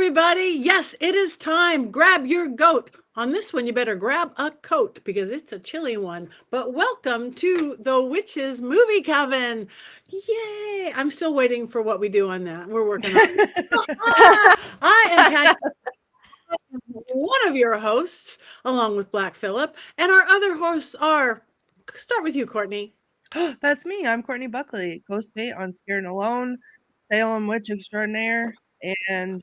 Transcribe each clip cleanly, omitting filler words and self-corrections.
everybody. Yes, it is time. Grab your goat. On this one, you better grab a coat because it's a chilly one. But welcome to the Witches Movie Coven. Yay. I'm still waiting for what we do on that. We're working on it. I am Patti, one of your hosts, along with Black Phillip. And our other hosts are, start with you, Courtney. That's me. I'm Courtney Buckley, co-mate on Scared and Alone, Salem Witch Extraordinaire, and,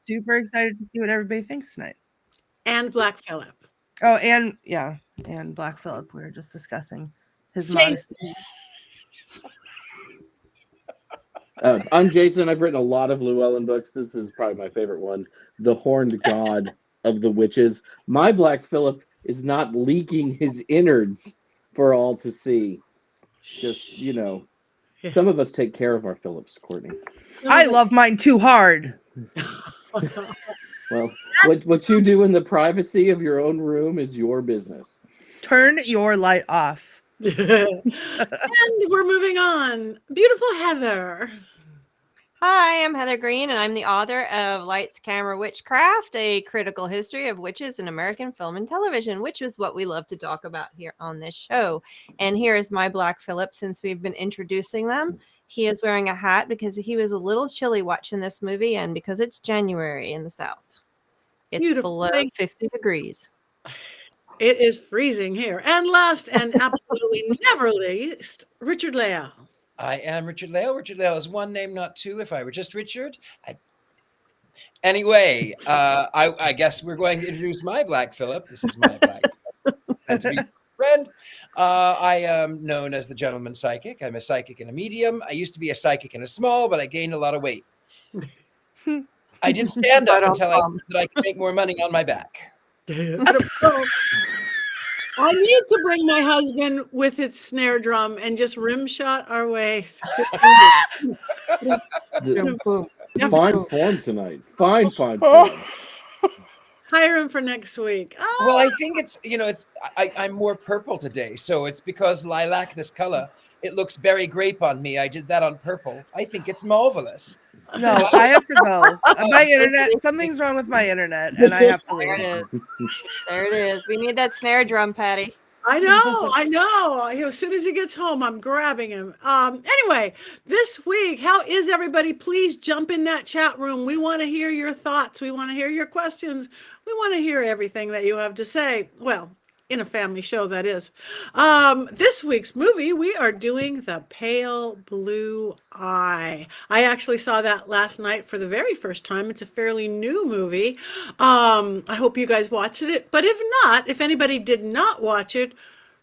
super excited to see what everybody thinks tonight. And Black Phillip. Oh, and Black Phillip. We were just discussing his modesty. I'm Jason. I've written a lot of Llewellyn books. This is probably my favorite one, The Horned God of the Witches. My Black Phillip is not leaking his innards for all to see. Just, some of us take care of our Phillips, Courtney. I love mine too hard. Well, what you do in the privacy of your own room is your business. Turn your light off. And we're moving on. Beautiful Heather. Hi, I'm Heather Greene, and I'm the author of Lights, Camera, Witchcraft, a critical history of witches in American film and television, which is what we love to talk about here on this show. And here is my Black Phillip, since we've been introducing them. He is wearing a hat because he was a little chilly watching this movie, and because it's January in the South. It's below 50 degrees. It is freezing here. And last and absolutely never least, Richard-Lael. I am Richard-Lael. Richard-Lael is one name, not two. If I were just Richard. Anyway, I guess we're going to introduce my Black Phillip. This is my Black Phillip. And to be friend, I am known as the Gentleman Psychic. I'm a psychic and a medium. I used to be a psychic and a small, but I gained a lot of weight. I did stand up until I learned that I could make more money on my back. I need to bring my husband with its snare drum and just rim shot our way. Fine form tonight. Fine form. Hire him for next week. Oh. Well, I think I'm more purple today, so it's because lilac, this color, it looks berry grape on me. I did that on purple. I think it's marvelous. No, I have to go. My internet, something's wrong with my internet, and I have to leave. There it is. We need that snare drum, Patti. I know. As soon as he gets home, I'm grabbing him. Anyway, this week, how is everybody? Please jump in that chat room. We want to hear your thoughts. We want to hear your questions. We want to hear everything that you have to say. Well, in a family show, that is. This week's movie, we are doing The Pale Blue Eye. I actually saw that last night for the very first time. It's a fairly new movie. I hope you guys watched it. But if not, if anybody did not watch it,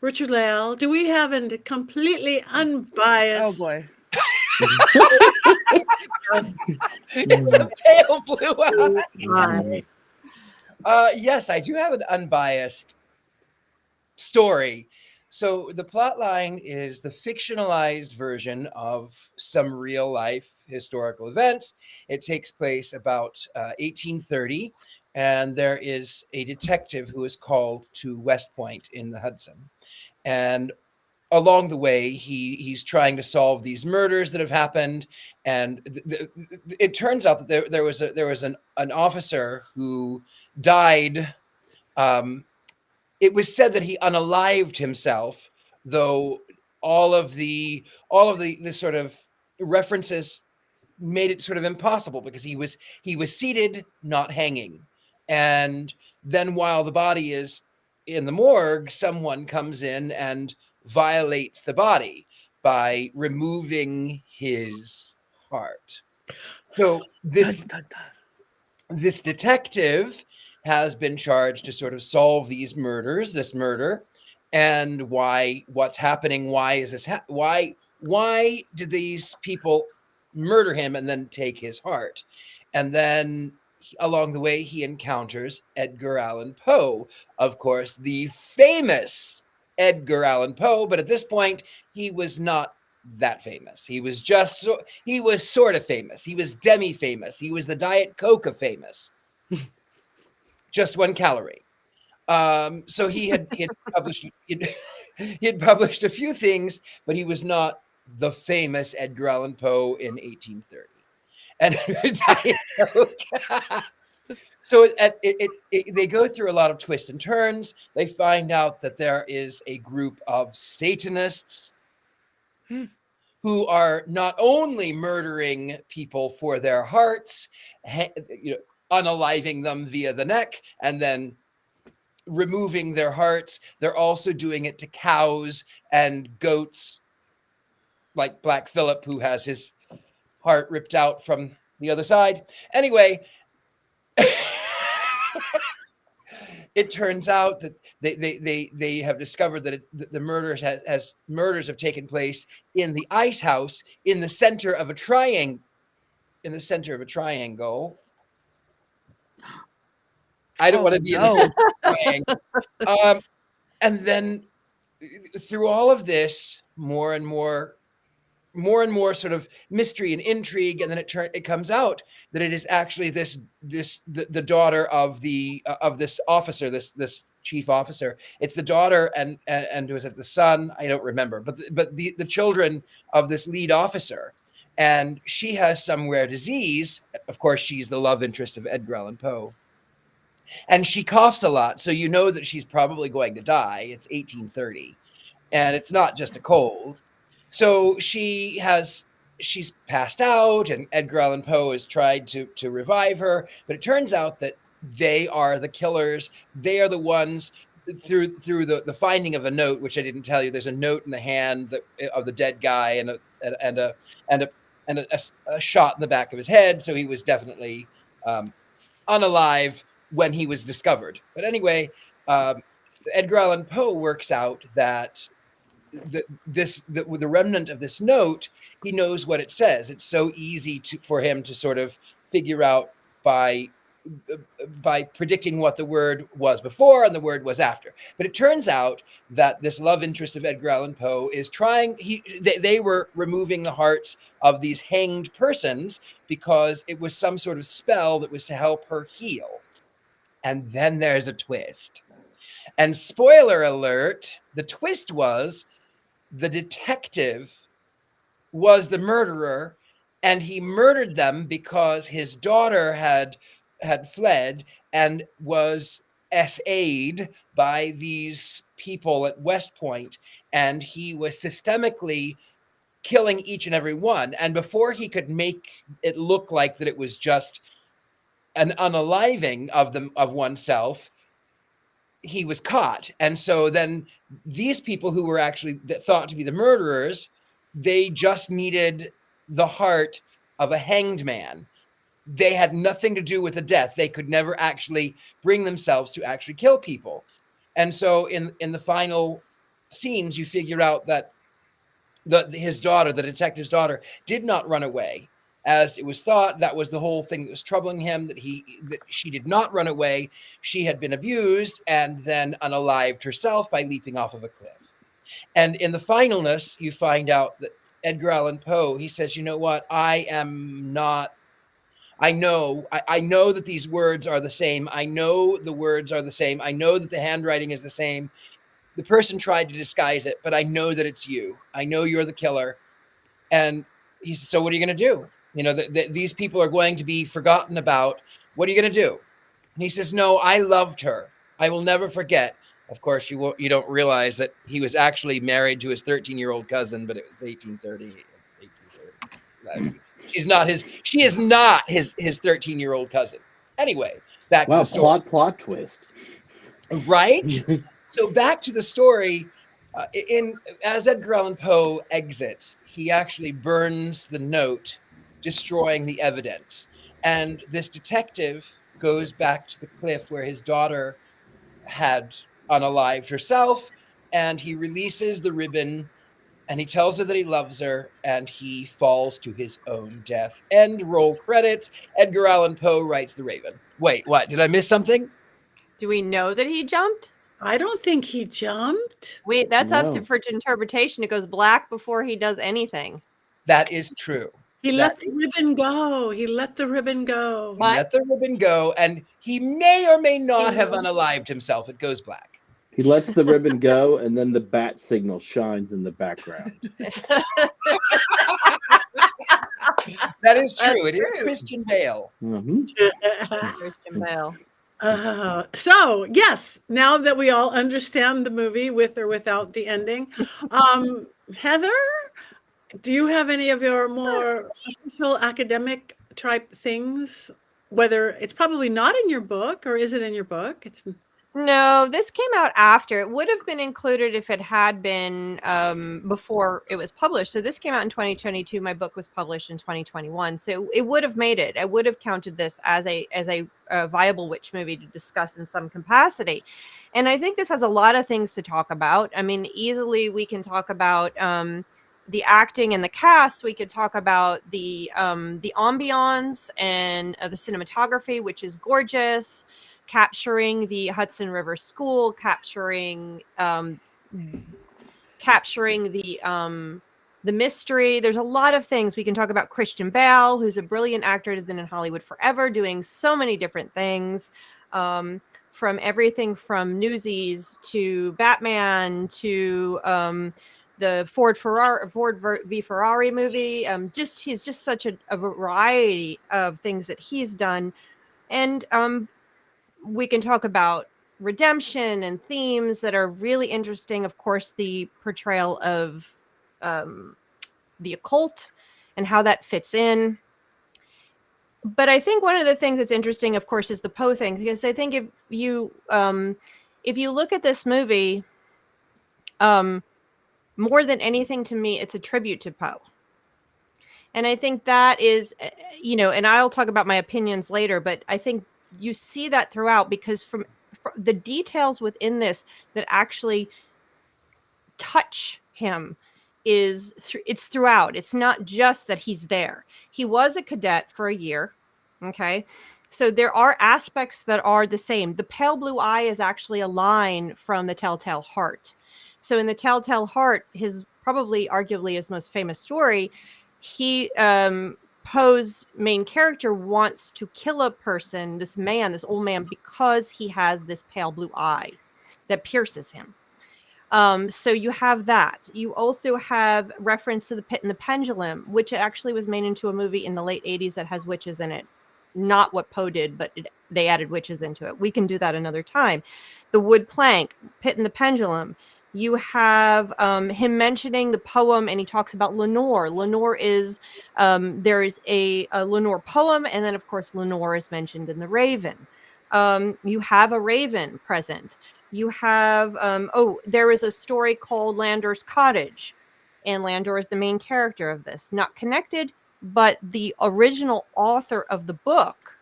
Richard-Lael, do we have a completely unbiased... Oh, boy. It's a pale blue eye. Yes, I do have an unbiased story. So the plot line is the fictionalized version of some real life historical events. It takes place about 1830, and there is a detective who is called to West Point in the Hudson. And along the way, he's trying to solve these murders that have happened. And it turns out that there was an officer who died. It was said that he unalived himself, though all of the sort of references made it sort of impossible because he was seated, not hanging. And then while the body is in the morgue, someone comes in and violates the body by removing his heart. So this detective has been charged to sort of solve this murder, and what's happening, why is this, why did these people murder him and then take his heart? And then along the way, he encounters Edgar Allan Poe, of course, the famous Edgar Allan Poe, but at this point, he was not that famous. He was sort of famous. He was demi-famous. He was the Diet Coke of famous. Just 1 calorie. So he had published a few things, but he was not the famous Edgar Allan Poe in 1830. and Diet Coke. So they go through a lot of twists and turns. They find out that there is a group of Satanists who are not only murdering people for their hearts, unaliving them via the neck, and then removing their hearts, they're also doing it to cows and goats, like Black Phillip, who has his heart ripped out from the other side. Anyway, it turns out that they have discovered that the murders murders have taken place in the ice house in the center of a triangle. I don't want to be in the center of a triangle. And then through all of this, more and more sort of mystery and intrigue, and then it comes out that it is actually the daughter of this officer, this chief officer. It's the daughter and was it the son? I don't remember, but the children of this lead officer, and she has some rare disease. Of course, she's the love interest of Edgar Allan Poe, and she coughs a lot, so you know that she's probably going to die. It's 1830, and it's not just a cold. So she's passed out, and Edgar Allan Poe has tried to revive her, but it turns out that they are the killers. They are the ones through the finding of a note, which I didn't tell you. There's a note in the hand of the dead guy, and a shot in the back of his head. So he was definitely unalive when he was discovered. But anyway, Edgar Allan Poe works out that the remnant of this note, he knows what it says. It's so easy for him to sort of figure out by predicting what the word was before and the word was after. But it turns out that this love interest of Edgar Allan Poe is they were removing the hearts of these hanged persons because it was some sort of spell that was to help her heal. And then there's a twist. And spoiler alert, the twist was the detective was the murderer, and he murdered them because his daughter had fled and was SA'd by these people at West Point, and he was systemically killing each and every one. And before he could make it look like that it was just an unaliving of oneself, he was caught. And so then these people who were actually thought to be the murderers, they just needed the heart of a hanged man. They had nothing to do with the death. They could never actually bring themselves to actually kill people. And so in the final scenes, you figure out that his daughter, the detective's daughter, did not run away. As it was thought, that was the whole thing that was troubling him, that she did not run away. She had been abused and then unalived herself by leaping off of a cliff. And in the finalness, you find out that Edgar Allan Poe, he says, you know what? I know that these words are the same. I know the words are the same. I know that the handwriting is the same. The person tried to disguise it, but I know that it's you. I know you're the killer. And he says, so what are you going to do? You know, these people are going to be forgotten about. What are you going to do? And he says, no, I loved her. I will never forget. Of course, you don't realize that he was actually married to his 13-year-old cousin, but it was 1830. She is not his 13-year-old cousin. Anyway, back to the story. Plot twist. Right? So back to the story. As Edgar Allan Poe exits, he actually burns the note, destroying the evidence. And this detective goes back to the cliff where his daughter had unalived herself, and he releases the ribbon, and he tells her that he loves her, and he falls to his own death. End roll credits. Edgar Allan Poe writes The Raven. Wait, what? Did I miss something? Do we know that he jumped? I don't think he jumped. Wait, that's up No. for interpretation. It goes black before he does anything. That is true. He let the ribbon go. He let the ribbon go. He let the ribbon go, and he may or may not have unalived himself. It goes black. He lets the ribbon go, and then the bat signal shines in the background. That is That's true. It is true. Christian Bale. Mhm. Christian Bale. So yes, now that we all understand the movie with or without the ending, Heather, do you have any of your more official academic type things? Whether it's probably not in your book, or is it in your book? It's No, this came out after. It would have been included if it had been before it was published. So this came out in 2022. My book was published in 2021. So it would have made it. I would have counted this as a viable witch movie to discuss in some capacity. And I think this has a lot of things to talk about. I mean, easily we can talk about the acting and the cast. We could talk about the ambiance and the cinematography, which is gorgeous, capturing the Hudson River School, capturing the mystery. There's a lot of things we can talk about. Christian Bale, who's a brilliant actor, has been in Hollywood forever, doing so many different things, from everything from Newsies to Batman to the Ford v Ferrari movie. He's just such a variety of things that he's done, and we can talk about redemption and themes that are really interesting. Of course, the portrayal of the occult and how that fits in. But I think one of the things that's interesting, of course, is the Poe thing, because I think if you look at this movie, more than anything, to me, it's a tribute to Poe. And I think that is, and I'll talk about my opinions later, but I think you see that throughout, because from the details within this that actually touch him it's throughout. It's not just that he's there. He was a cadet for a year. Okay. So there are aspects that are the same. The pale blue eye is actually a line from the Telltale Heart. So in the Telltale Heart, his probably arguably his most famous story, he Poe's main character wants to kill a person, this old man, because he has this pale blue eye that pierces him. So you have that. You also have reference to the Pit and the Pendulum, which actually was made into a movie in the late 80s that has witches in it. Not what Poe did, but they added witches into it. We can do that another time. The wood plank, Pit and the Pendulum. You have him mentioning the poem, and he talks about Lenore. Lenore is, there is a Lenore poem, and then, of course, Lenore is mentioned in The Raven. You have a raven present. You have, there is a story called Landor's Cottage, and Landor is the main character of this. Not connected, but the original author of the book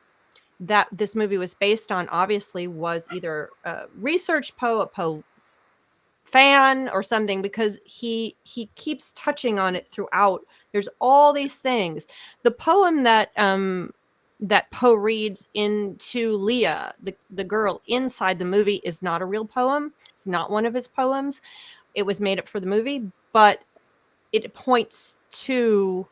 that this movie was based on obviously was either research Poe, a Poe fan or something, because he keeps touching on it throughout. There's all these things. The poem that Poe reads into Leah, the girl inside the movie, is not a real poem. It's not one of his poems. It was made up for the movie, but it points to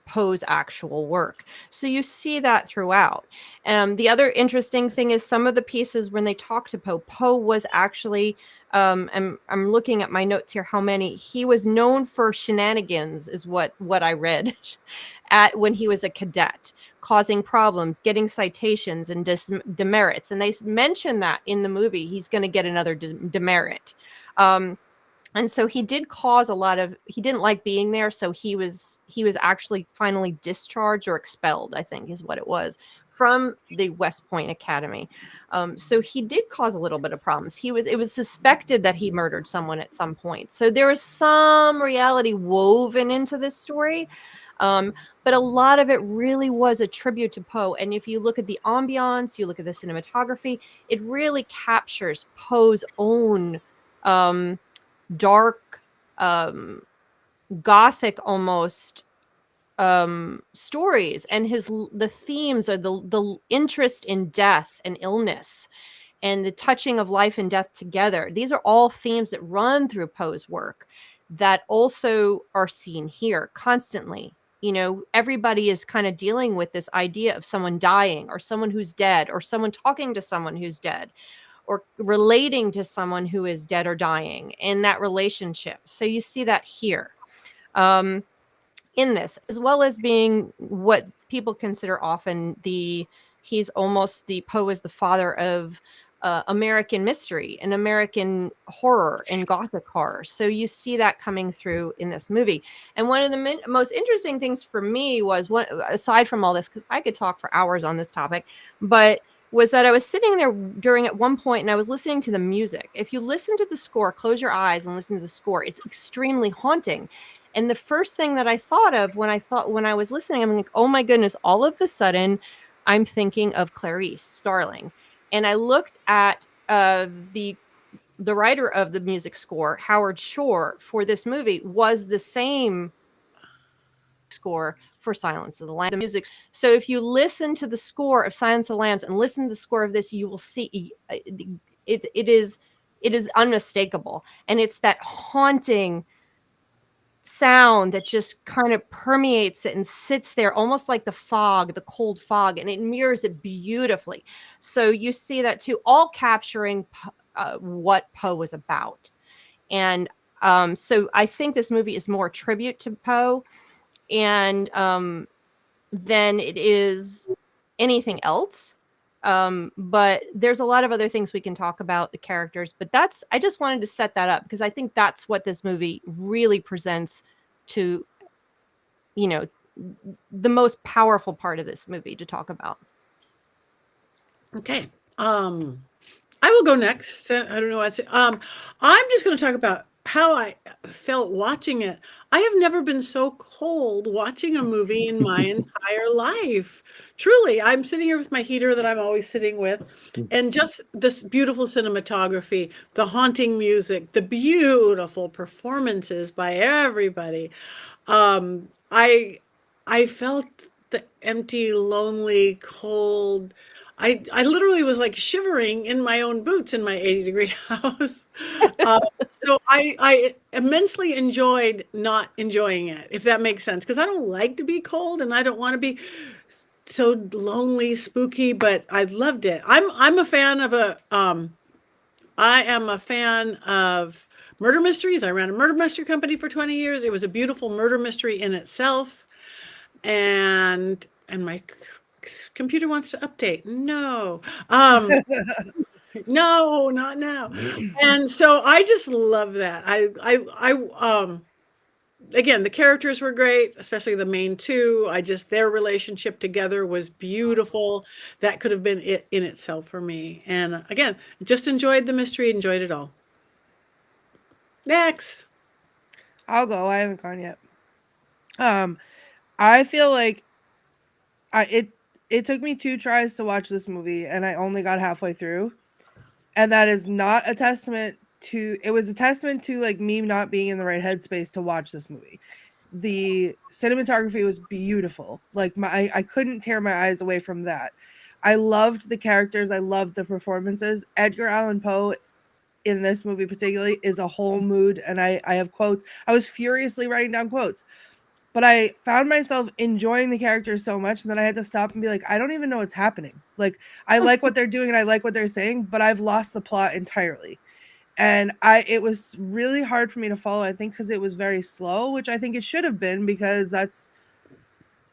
Poe's actual work. So you see that throughout. The other interesting thing is some of the pieces when they talk to Poe, Poe was actually, I'm looking at my notes here, how many, he was known for shenanigans is what I read at when he was a cadet, causing problems, getting citations and demerits. And they mention that in the movie, he's going to get another demerit. And so he did cause a lot of, he didn't like being there. So he was actually finally discharged or expelled, I think is what it was, from the West Point Academy. So he did cause a little bit of problems. It was suspected that he murdered someone at some point. So there is some reality woven into this story. But a lot of it really was a tribute to Poe. And if you look at the ambiance, you look at the cinematography, it really captures Poe's own dark, gothic almost stories, and the themes are the interest in death and illness and the touching of life and death together. These are all themes that run through Poe's work that also are seen here constantly. Everybody is kind of dealing with this idea of someone dying, or someone who's dead, or someone talking to someone who's dead, or relating to someone who is dead or dying in that relationship. So you see that here. in this, as well as being what people consider often he's almost the Poe is the father of American mystery and American horror and Gothic horror. So you see that coming through in this movie. And one of the most interesting things for me was, aside from all this, because I could talk for hours on this topic, but was that I was sitting there at one point and I was listening to the music. If you listen to the score, close your eyes and listen to the score, it's extremely haunting. And the first thing that I thought of when I was listening, I'm like, oh my goodness, all of a sudden I'm thinking of Clarice Starling. And I looked at the writer of the music score, Howard Shore, for this movie was the same score for Silence of the Lambs. The music. So if you listen to the score of Silence of the Lambs and listen to the score of this, you will see it is unmistakable. And it's that haunting sound that just kind of permeates it and sits there almost like the cold fog, and it mirrors it beautifully. So you see that too, all capturing what Poe was about. And so I think this movie is more a tribute to Poe and than it is anything else. But there's a lot of other things we can talk about, the characters, but I just wanted to set that up because I think that's what this movie really presents to, the most powerful part of this movie to talk about. Okay. I will go next. I don't know what to say. I'm just going to talk about how I felt watching it. I have never been so cold watching a movie in my entire life. Truly, I'm sitting here with my heater that I'm always sitting with, and just this beautiful cinematography, the haunting music, the beautiful performances by everybody. I felt the empty, lonely, cold. I literally was like shivering in my own boots in my 80-degree house. So I immensely enjoyed not enjoying it, if that makes sense, because I don't like to be cold and I don't want to be so lonely, spooky, but I loved it. I'm a fan of I am a fan of murder mysteries. I ran a murder mystery company for 20 years. It was a beautiful murder mystery in itself. And my computer wants to update. No. No, not now. And so I just love that. Again, the characters were great, especially the main two. Their relationship together was beautiful. That could have been it in itself for me. And again, just enjoyed the mystery, enjoyed it all. Next. I'll go. I haven't gone yet. I feel like it took me 2 tries to watch this movie and I only got halfway through. And that is not a testament to, it was a testament to like me not being in the right headspace to watch this movie. The cinematography was beautiful. Like I couldn't tear my eyes away from that. I loved the characters. I loved the performances. Edgar Allan Poe in this movie particularly is a whole mood. And I have quotes. I was furiously writing down quotes. But I found myself enjoying the characters so much, and then I had to stop and be like, I don't even know what's happening. Like, I like what they're doing and I like what they're saying, but I've lost the plot entirely. And it was really hard for me to follow, I think, because it was very slow, which I think it should have been, because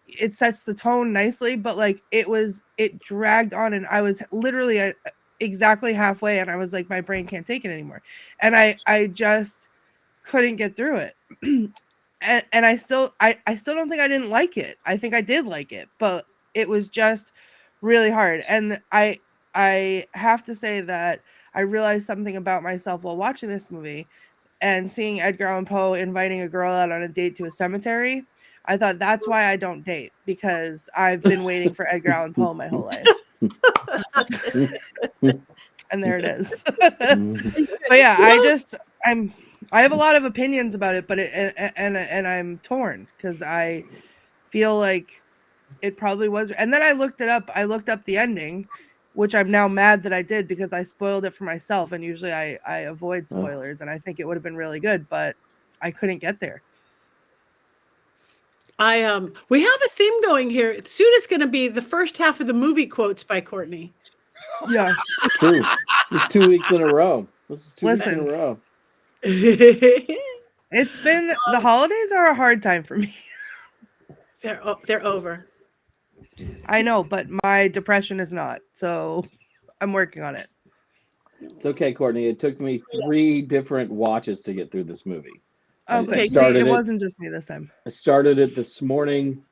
it sets the tone nicely. But like, it dragged on, and I was literally at exactly halfway, and I was like, my brain can't take it anymore. And I just couldn't get through it. And I still don't think I didn't like it. I think I did like it, but it was just really hard. And I have to say that I realized something about myself while watching this movie and seeing Edgar Allan Poe inviting a girl out on a date to a cemetery. I thought that's why I don't date, because I've been waiting for Edgar Allan Poe my whole life. And there it is. But yeah, I have a lot of opinions about it, but and I'm torn because I feel like it probably was. And then I looked it up. I looked up the ending, which I'm now mad that I did because I spoiled it for myself. And usually I avoid spoilers, and I think it would have been really good, but I couldn't get there. We have a theme going here. Soon it's going to be the first half of the movie quotes by Courtney. Yeah, it's true. This is 2 weeks in a row. Weeks in a row. It's been the holidays are a hard time for me. They're over. I know, but my depression is not. So I'm working on it. It's okay, Courtney. It took me 3 different watches to get through this movie. Okay, see, started it it- wasn't just me this time. I started it this morning.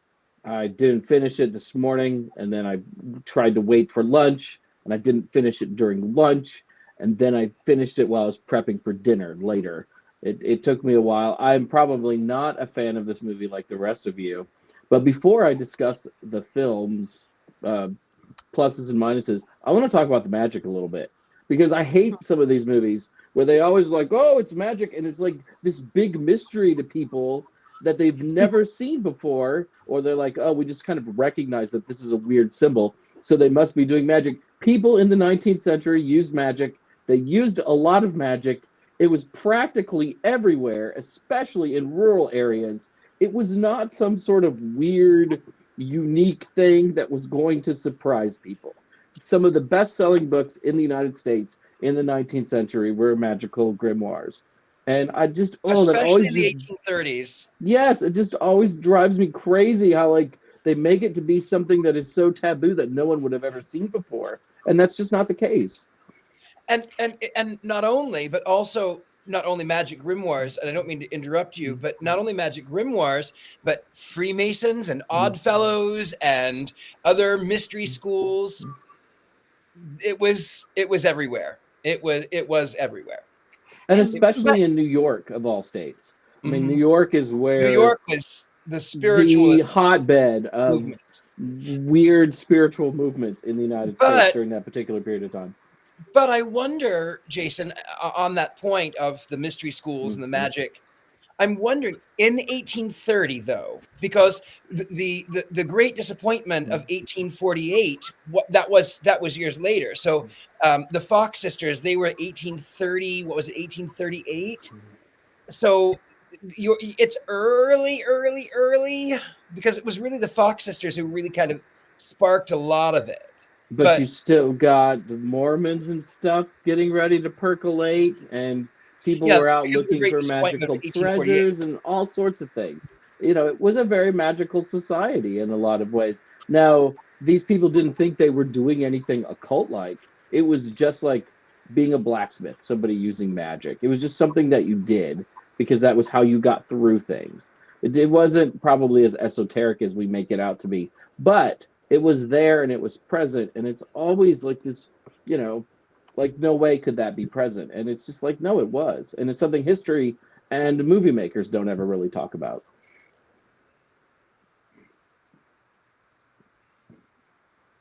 I didn't finish it this morning, and then I tried to wait for lunch, and I didn't finish it during lunch, and then I finished it while I was prepping for dinner later. It took me a while. I'm probably not a fan of this movie like the rest of you, but before I discuss the film's pluses and minuses, I want to talk about the magic a little bit, because I hate some of these movies where they always like, oh, it's magic, and it's like this big mystery to people that they've never seen before, or they're like, oh, we just kind of recognize that this is a weird symbol, so they must be doing magic. People in the 19th century used magic. They used a lot of magic. It was practically everywhere, especially in rural areas. It was not some sort of weird, unique thing that was going to surprise people. Some of the best-selling books in the United States in the 19th century were magical grimoires. And I just, that Especially always in the just, 1830s. yes, it just always drives me crazy how, like, they make it to be something that is so taboo that no one would have ever seen before. And that's just not the case. And not only, but also not only magic grimoires, and I don't mean to interrupt you, but not only magic grimoires, but Freemasons and Oddfellows and other mystery schools. It was everywhere. It was everywhere. And especially in New York, of all states. I mean, New York is where New York was the spiritual hotbed of movement. weird spiritual movements in the United States during that particular period of time. But I wonder, Jason, on that point of the mystery schools and the magic, I'm wondering in 1830, though, because the great disappointment of 1848, that was years later. So the Fox sisters, they were 1830. What was it, 1838? So it's early, because it was really the Fox sisters who really kind of sparked a lot of it. But you still got the Mormons and stuff getting ready to percolate, and people were out looking for magical treasures and all sorts of things. You know, it was a very magical society in a lot of ways. Now, these people didn't think they were doing anything occult-like. It was just like being a blacksmith, somebody using magic. It was just something that you did because that was how you got through things. It wasn't probably as esoteric as we make it out to be, but it was there and it was present, and it's always like this, you know, like no way could that be present. And it's just like, no, it was. And it's something history and movie makers don't ever really talk about.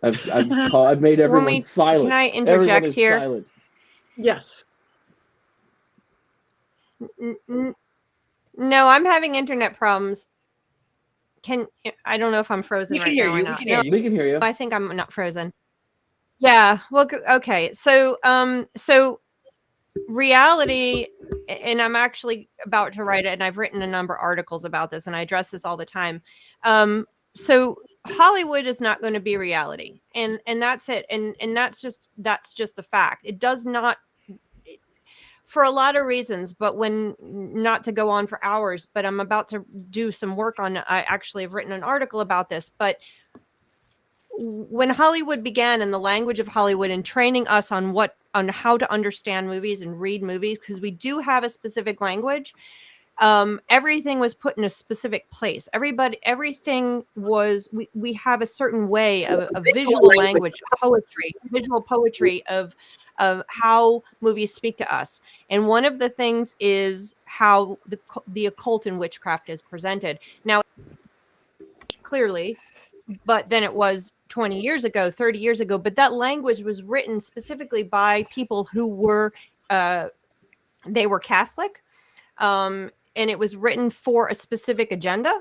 I've made everyone silent. Can I interject here? Silent. Yes. No, I'm having internet problems. I don't know if I'm frozen right now or not. We can hear you. I think I'm not frozen. Yeah. Well, okay. So reality, and I'm actually about to write it, and I've written a number of articles about this, and I address this all the time. So Hollywood is not going to be reality, and that's it. And that's just the fact. It does not, for a lot of reasons, but not to go on for hours, but I'm about to do some work on, I actually have written an article about this, but when Hollywood began, and the language of Hollywood, and training us on how to understand movies and read movies, because we do have a specific language, everything was put in a specific place. Everything was, we have a certain way of visual language, visual poetry of how movies speak to us. And one of the things is how the occult and witchcraft is presented. Now, clearly, but then it was 20 years ago, 30 years ago, but that language was written specifically by people who were, they were Catholic, and it was written for a specific agenda.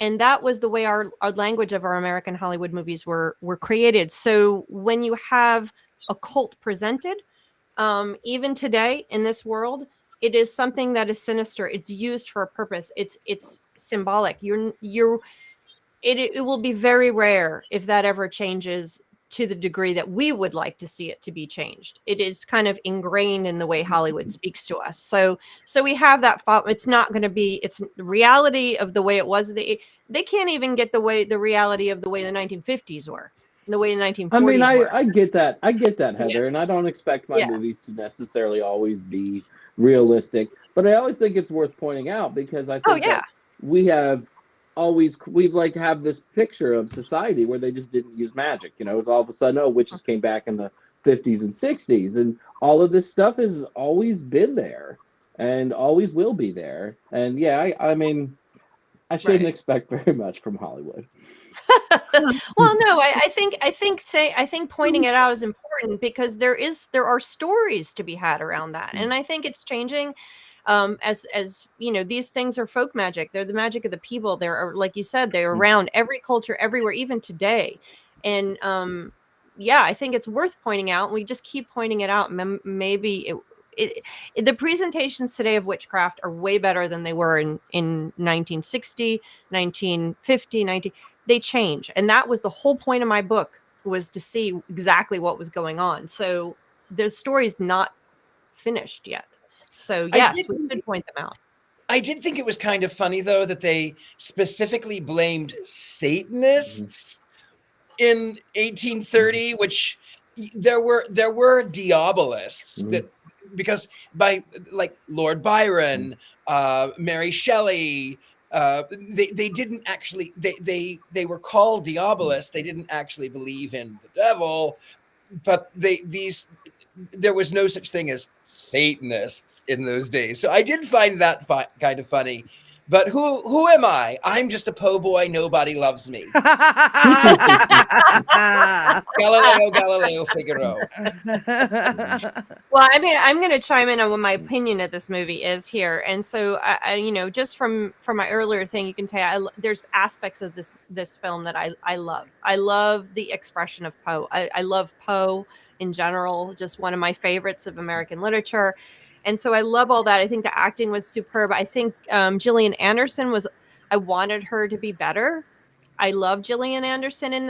And that was the way our language of our American Hollywood movies were created. So when you have occult presented, even today in this world, it is something that is sinister. It's used for a purpose. It's symbolic. It will be very rare if that ever changes to the degree that we would like to see it to be changed. It is kind of ingrained in the way Hollywood speaks to us. So we have that thought. It's not going to be, it's the reality of the way it was. they can't even get the reality of the way the 1950s were, the way the 1940s I mean, were. I get that. I get that, Heather, and I don't expect my Yeah. movies to necessarily always be realistic, but I always think it's worth pointing out because I think that we've like have this picture of society where they just didn't use magic. You know, it's all of a sudden, oh, witches came back in the 50s and 60s, and all of this stuff has always been there and always will be there. And yeah, I mean, I shouldn't expect very much from Hollywood. Well, no, I think pointing it out is important because there are stories to be had around that, and I think it's changing. As you know, these things are folk magic. They're the magic of the people. They're, like you said, they're around every culture, everywhere, even today. And yeah, I think it's worth pointing out. And we just keep pointing it out. Maybe the presentations today of witchcraft are way better than they were in 1960, 1950, they change. And that was the whole point of my book, was to see exactly what was going on. So the story's not finished yet. So yes, we should point them out. I did think it was kind of funny, though, that they specifically blamed Satanists in 1830, which there were Diabolists that, because by like Lord Byron, Mary Shelley, they didn't actually they were called Diabolists. They didn't actually believe in the devil, but there was no such thing as Satanists in those days. So I did find that kind of funny. But who am I? I'm just a po' boy. Nobody loves me. Galileo Figaro. Well, I mean, I'm going to chime in on what my opinion of this movie is here. And so, I you know, just from my earlier thing, you can tell there's aspects of this film that I love. I love the expression of Poe. I love Poe in general, just one of my favorites of American literature. And so I love all that. I think the acting was superb. I think Gillian Anderson I wanted her to be better. I love Gillian Anderson in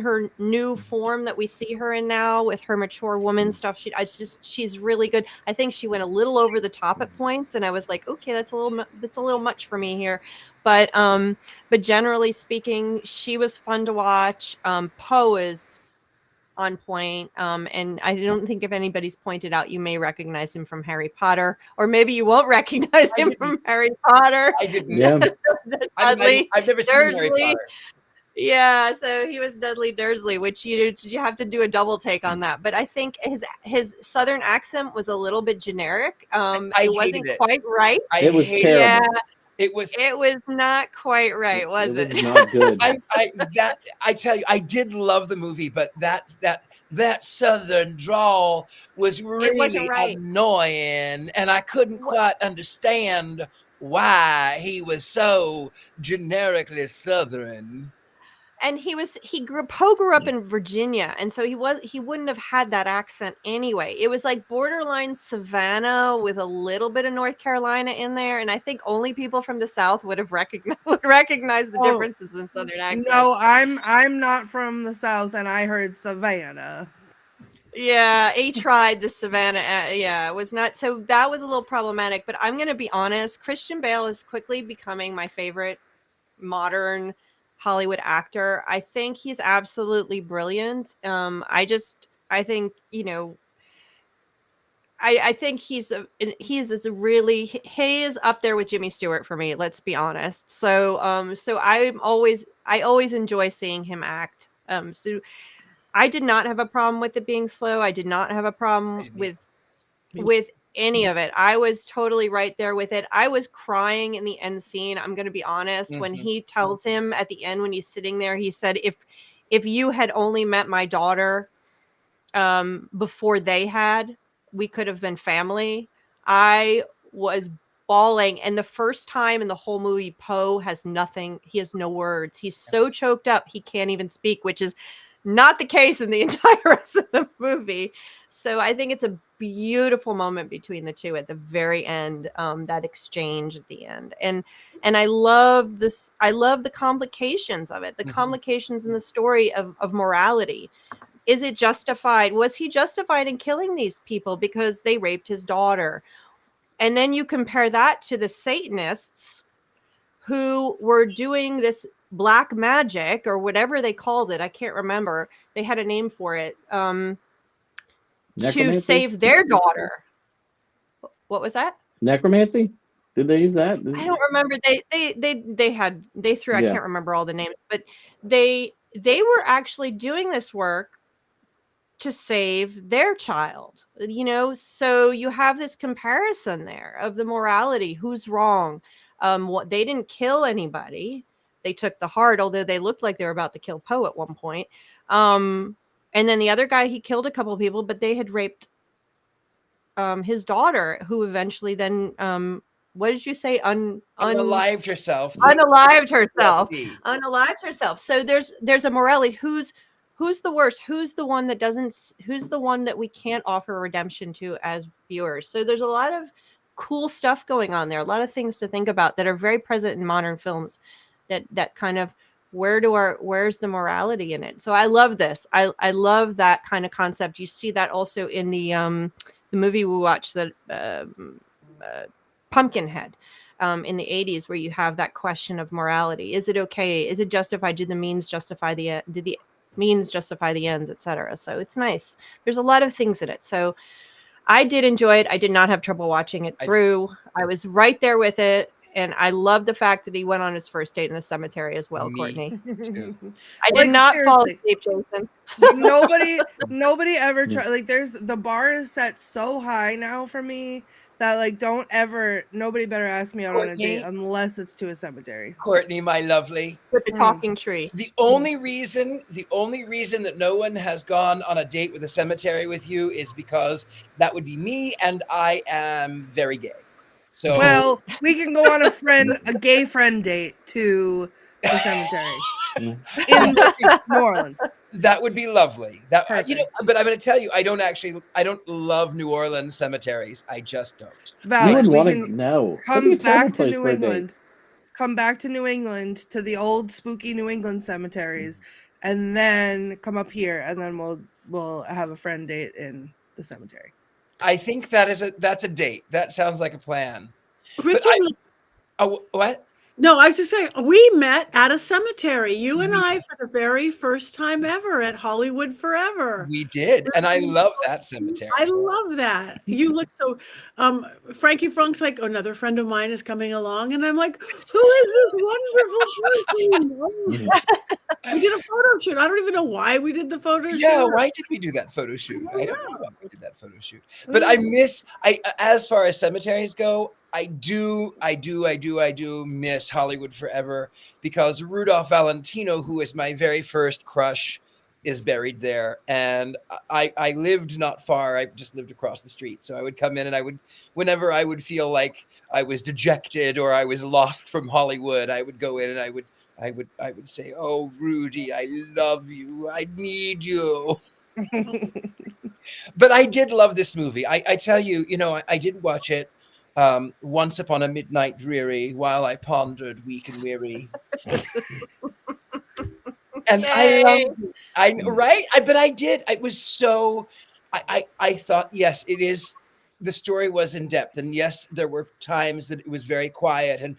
her new form that we see her in now, with her mature woman stuff. She's really good. I think she went a little over the top at points, and I was like, okay, that's a little much for me here. But generally speaking, she was fun to watch. Poe is on point, and I don't think if anybody's pointed out, you may recognize him from Harry Potter, or maybe you won't recognize him from Harry Potter. I didn't. Yeah. I've never seen Harry Potter. Yeah, so he was Dudley Dursley, which you have to do a double take on that. But I think his Southern accent was a little bit generic. It wasn't quite right. It was terrible. Yeah, It was not quite right, was it? It was not good. I tell you, I did love the movie, but that Southern drawl was really annoying, and I couldn't quite understand why he was so generically Southern. And Poe grew up in Virginia, and so he wouldn't have had that accent anyway. It was like borderline Savannah with a little bit of North Carolina in there, and I think only people from the South would have recognized the differences in Southern accents. No, I'm not from the South, and I heard Savannah. Yeah, he tried the Savannah. Yeah, it was not. So that was a little problematic. But I'm going to be honest. Christian Bale is quickly becoming my favorite modern Hollywood actor. I think he's absolutely brilliant. I think, you know, I think he is up there with Jimmy Stewart for me. Let's be honest. So I always enjoy seeing him act. So I did not have a problem with it being slow. I did not have a problem with any of it. I was totally right there with it. I was crying in the end scene. I'm going to be honest. When he tells him at the end, when he's sitting there, he said, if you had only met my daughter before they had, we could have been family. I was bawling. And the first time in the whole movie, Poe has nothing. He has no words. He's so choked up, he can't even speak, which is not the case in the entire rest of the movie. So I think it's a beautiful moment between the two at the very end, that exchange at the end. And I love this. I love the complications of it, the complications in the story of morality. Is it justified? Was he justified in killing these people because they raped his daughter? And then you compare that to the Satanists who were doing this black magic or whatever they called it. I can't remember. They had a name for it. To Necromancy? save their daughter. What was that? Necromancy? Did they use that? I don't remember. They threw. I Yeah. can't remember all the names, but they were actually doing this work to save their child. You know, so you have this comparison there of the morality. Who's wrong? What they didn't kill anybody. They took the heart, although they looked like they were about to kill Poe at one point. And then the other guy, he killed a couple of people, but they had raped his daughter, who eventually then what did you say? Unalived herself. Unalived herself. Yes, Unalived herself. So there's a morality. Who's the worst? Who's the one that doesn't? Who's the one that we can't offer redemption to as viewers? So there's a lot of cool stuff going on there. A lot of things to think about that are very present in modern films. That kind of where's the morality in it? So I love this. I love that kind of concept. You see that also in the movie we watched, that Pumpkinhead in the 80s, where you have that question of morality. Is it okay? Is it justified? Did the means justify the end? Did the means justify the ends, etc.? So it's nice. There's a lot of things in it. So I did enjoy it. I did not have trouble watching it through. I was right there with it. And I love the fact that he went on his first date in the cemetery as well, Courtney. too. I did not fall asleep, Jason. nobody ever try. Like, there's the bar is set so high now for me that, like, nobody better ask me out on a date unless it's to a cemetery. Courtney, my lovely. With the talking tree. The only reason that no one has gone on a date with a cemetery with you is because that would be me, and I am very gay. So well, we can go on a gay friend date to the cemetery in New Orleans. That would be lovely. That Perfect. But I'm going to tell you, I don't love New Orleans cemeteries. I just don't. Valid. You would We want to can know. Come back to New England. Come back to New England, to the old spooky New England cemeteries, and then come up here, and then we'll have a friend date in the cemetery. I think that's a date. That sounds like a plan. Richard, What? no, I was just saying, we met at a cemetery, you and I, for the very first time ever at Hollywood Forever. We did, and I love that cemetery. I love that. You look so, Frankie Funk's like, another friend of mine is coming along, and I'm like, who is this wonderful person? We did a photo shoot. I don't even know why we did the photo shoot. Yeah, why did we do that photo shoot? I don't know why we did that photo shoot. But as far as cemeteries go, I do miss Hollywood Forever, because Rudolph Valentino, who is my very first crush, is buried there. And I lived not far. I just lived across the street. So I would come in, and whenever I would feel like I was dejected or I was lost from Hollywood, I would go in and I would say, "Oh, Rudy, I love you. I need you." But I did love this movie. I tell you, I did watch it once upon a midnight dreary, while I pondered weak and weary. And Yay. I loved it. But I did. It was so, I thought, yes, it is. The story was in depth, and yes, there were times that it was very quiet,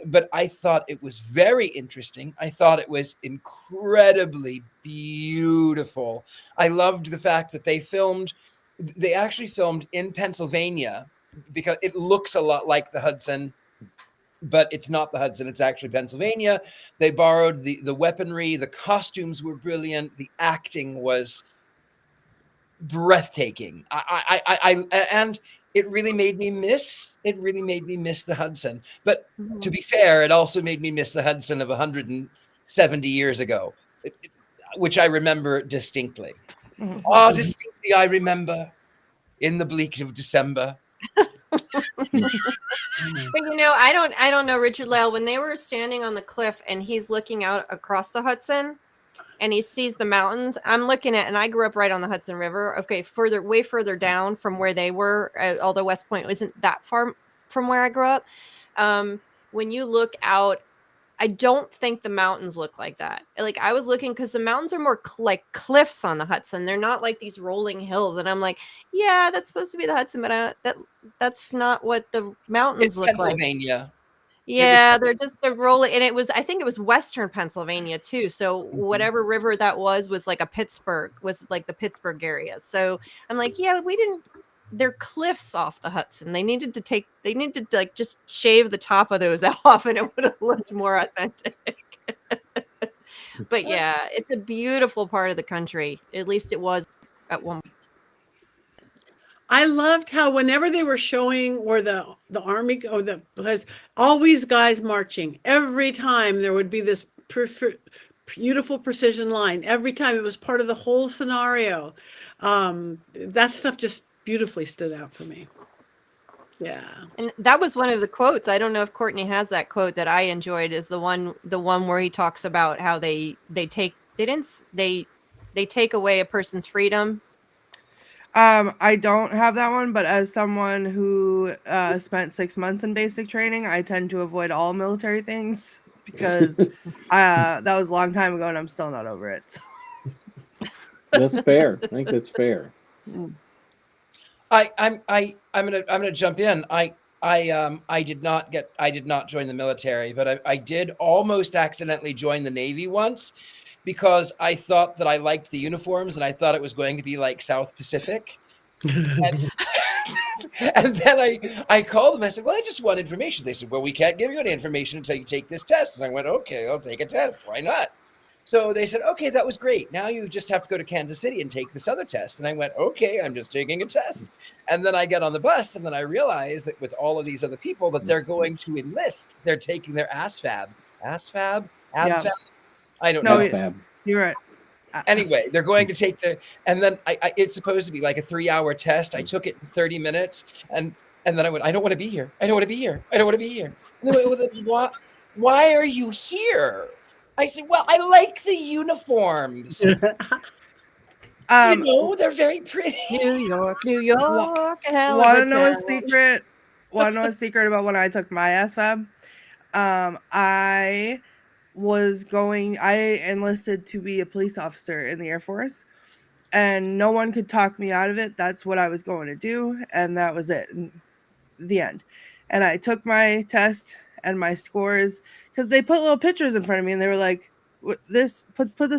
but I thought it was very interesting. I thought it was incredibly beautiful. I loved the fact that they actually filmed in Pennsylvania, because it looks a lot like the Hudson, but it's not the Hudson. It's actually Pennsylvania. They borrowed the weaponry. The costumes were brilliant. The acting was breathtaking. And it really made me miss the Hudson. But to be fair, it also made me miss the Hudson of 170 years ago, which I remember distinctly. Distinctly I remember in the bleak of December. But I don't know, Richard-Lael, when they were standing on the cliff and he's looking out across the Hudson and he sees the mountains, I'm looking at, and I grew up right on the Hudson River. Okay, way further down from where they were, although West Point isn't that far from where I grew up. When you look out, I don't think the mountains look like that. Like, I was looking, because the mountains are more like cliffs on the Hudson. They're not like these rolling hills. And I'm like, yeah, that's supposed to be the Hudson, but that's not what the mountains look like. Pennsylvania. Yeah, they're rolling, and I think it was Western Pennsylvania too. So whatever river that was like like the Pittsburgh area. So I'm like, yeah, we didn't. They're cliffs off the Hudson. They needed to like just shave the top of those off, and it would have looked more authentic. But yeah, it's a beautiful part of the country. At least it was at one. I loved how whenever they were showing where the army or because always guys marching, every time there would be this beautiful precision line. Every time it was part of the whole scenario. That stuff just beautifully stood out for me. Yeah. And that was one of the quotes. I don't know if Courtney has that quote that I enjoyed, is the one where he talks about how they take away a person's freedom. I don't have that one, but as someone who spent 6 months in basic training, I tend to avoid all military things because that was a long time ago and I'm still not over it. That's fair. I think that's fair. I'm gonna jump in. I did not join the military, but I did almost accidentally join the Navy once because I thought that I liked the uniforms and I thought it was going to be like South Pacific. And then I called them. I said, well, I just want information. They said, well, we can't give you any information until you take this test. And I went, okay, I'll take a test. Why not? So they said, okay, that was great. Now you just have to go to Kansas City and take this other test. And I went, okay, I'm just taking a test. And then I get on the bus and then I realized that with all of these other people that they're going to enlist. They're taking their ASFAB. ASFAB? ABFAB? I don't know. You're right. Anyway, they're going to take and then it's supposed to be like a 3-hour test. I took it in 30 minutes and then I went, I don't want to be here. I don't want to be here. I don't want to be here. And they went, why are you here? I said, well, I like the uniforms. They're very pretty. New York. Want to know a secret? Want to know a secret about when I took my ASFAB? I enlisted to be a police officer in the Air Force, and no one could talk me out of it. That's what I was going to do, and that was it. The end. And I took my test and my scores because they put little pictures in front of me and they were like, put this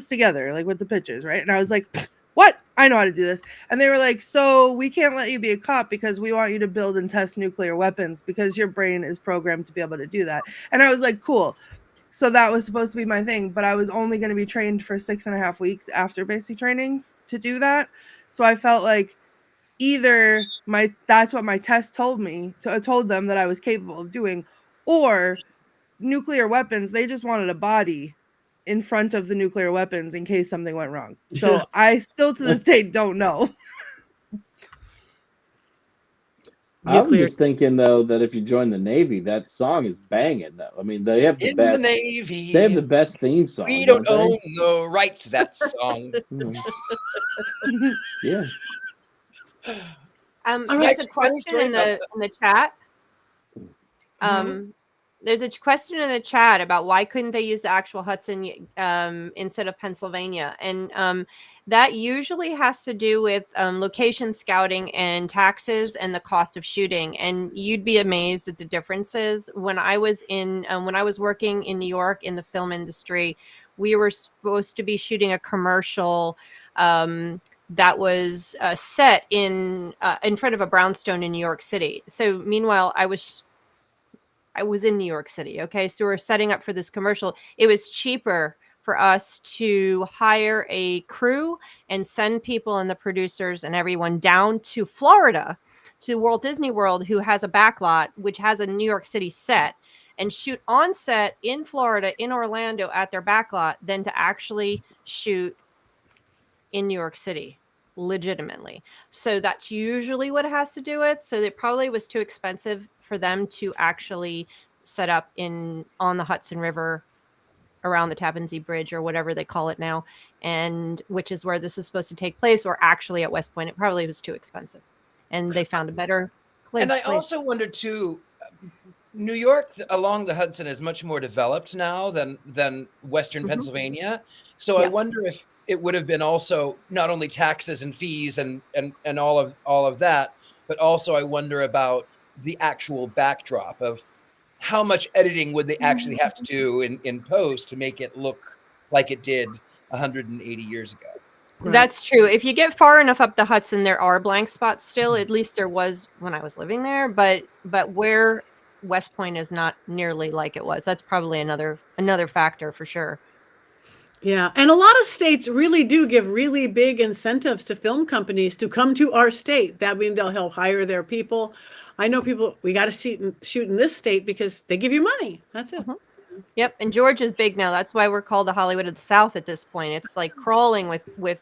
together, like with the pictures, right? And I was like, what? I know how to do this. And they were like, so we can't let you be a cop because we want you to build and test nuclear weapons because your brain is programmed to be able to do that. And I was like, cool. So that was supposed to be my thing, but I was only going to be trained for 6.5 weeks after basic training to do that. So I felt like either that's what my test told me, told them that I was capable of doing, or nuclear weapons, they just wanted a body in front of the nuclear weapons in case something went wrong. So I still to this day don't know. I'm just thinking though that if you join the Navy, that song is banging though. I mean, they have the best. The Navy, they have the best theme song. We don't own the rights to that song. Yeah. There's a question in the chat. There's a question in the chat about why couldn't they use the actual Hudson instead of Pennsylvania, and that usually has to do with location scouting and taxes and the cost of shooting. And you'd be amazed at the differences. When I was working in New York in the film industry, we were supposed to be shooting a commercial that was set in front of a brownstone in New York City. So meanwhile, I was in New York City. Okay. So we're setting up for this commercial. It was cheaper for us to hire a crew and send people and the producers and everyone down to Florida, to Walt Disney World, who has a backlot, which has a New York City set, and shoot on set in Florida, in Orlando at their backlot, than to actually shoot in New York City legitimately. So that's usually what it has to do with. So it probably was too expensive for them to actually set up on the Hudson River around the Tappan Zee Bridge or whatever they call it now, and which is where this is supposed to take place, or actually at West Point. It probably was too expensive, and they found a better place. And I also wonder too, New York along the Hudson is much more developed now than Western Pennsylvania. So yes. I wonder if it would have been also not only taxes and fees and all of that, but also I wonder about the actual backdrop of how much editing would they actually have to do in post to make it look like it did 180 years ago? That's true. If you get far enough up the Hudson, there are blank spots still. At least there was when I was living there. But where West Point is not nearly like it was. That's probably another factor for sure. Yeah, and a lot of states really do give really big incentives to film companies to come to our state. That means they'll help hire their people. I know people, we got to shoot in this state because they give you money. That's it. Yep, and Georgia's big now. That's why we're called the Hollywood of the South at this point. It's like crawling with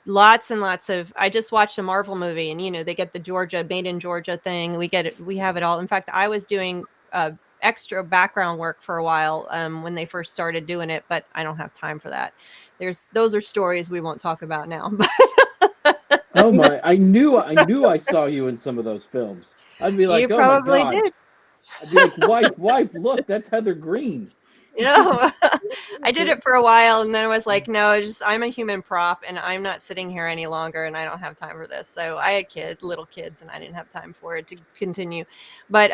lots and lots of. I just watched a Marvel movie, and they get the Georgia made in Georgia thing. We get it. We have it all. In fact, I was doing extra background work for a while when they first started doing it, but I don't have time for that. Those are stories we won't talk about now. Oh my! I knew I saw you in some of those films. I'd be like, you oh probably my God. did. I'd be like, wife, look, that's Heather Greene. No, I did it for a while, and then I was like, no, I'm a human prop, and I'm not sitting here any longer, and I don't have time for this. So I had little kids, and I didn't have time for it to continue. But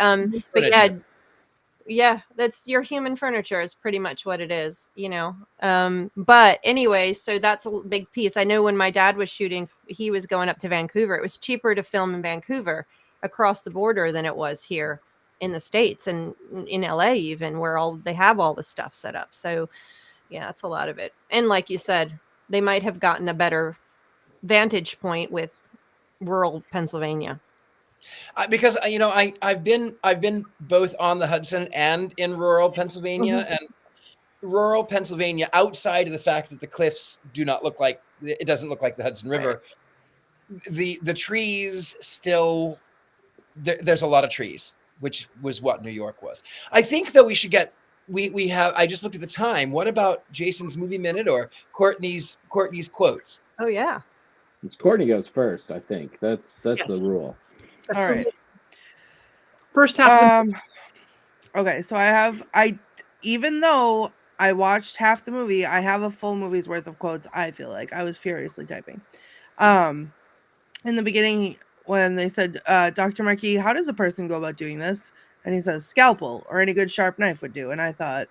yeah, that's your human furniture is pretty much what it is, But anyway, so that's a big piece. I know when my dad was shooting, he was going up to Vancouver. It was cheaper to film in Vancouver across the border than it was here in the States and in LA even, where they have all the stuff set up. So yeah, that's a lot of it. And like you said, they might have gotten a better vantage point with rural Pennsylvania. Because I've been both on the Hudson and in rural Pennsylvania, and rural Pennsylvania, outside of the fact that the cliffs it doesn't look like the Hudson River. Right. The trees still there's a lot of trees, which was what New York was. I think though we have. I just looked at the time. What about Jason's movie minute or Courtney's quotes? Oh yeah, It's Courtney goes first. I think that's the rule. That's all right. First half. Okay, so even though I watched half the movie, I have a full movie's worth of quotes. I feel like I was furiously typing. In the beginning, when they said, Dr. Marquis, how does a person go about doing this? And he says, scalpel or any good sharp knife would do. And I thought,